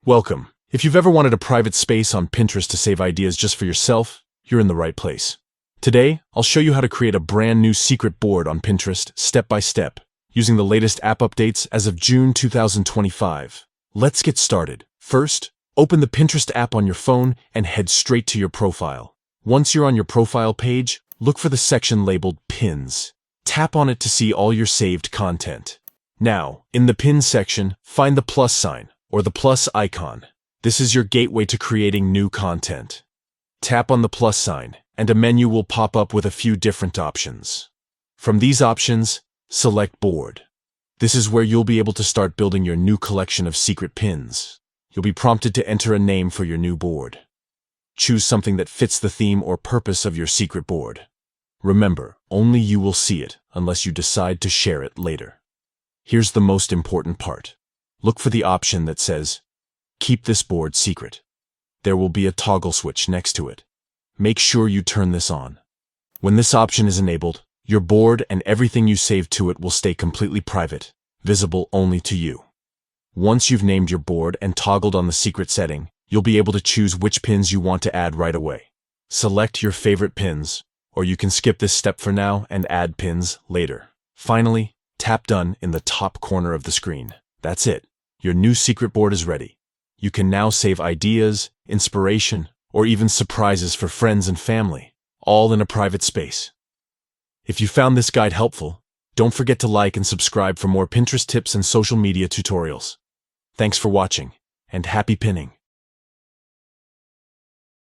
Welcome. If you've ever wanted a private space on Pinterest to save ideas just for yourself, you're in the right place. Today, I'll show you how to create a brand new secret board on Pinterest step by step, using the latest app updates as of June 2025. Let's get started. First, open the Pinterest app on your phone and head straight to your profile. Once you're on your profile page, look for the section labeled Pins. Tap on it to see all your saved content. Now, in the Pins section, find the plus sign, or the plus icon. This is your gateway to creating new content. Tap on the plus sign, and a menu will pop up with a few different options. From these options, select Board. This is where you'll be able to start building your new collection of secret pins. You'll be prompted to enter a name for your new board. Choose something that fits the theme or purpose of your secret board. Remember, only you will see it unless you decide to share it later. Here's the most important part. Look for the option that says, Keep this board secret. There will be a toggle switch next to it. Make sure you turn this on. When this option is enabled, your board and everything you save to it will stay completely private, visible only to you. Once you've named your board and toggled on the secret setting, you'll be able to choose which pins you want to add right away. Select your favorite pins, or you can skip this step for now and add pins later. Finally, tap Done in the top corner of the screen. That's it. Your new secret board is ready. You can now save ideas, inspiration, or even surprises for friends and family, all in a private space. If you found this guide helpful, don't forget to like and subscribe for more Pinterest tips and social media tutorials. Thanks for watching, and happy pinning!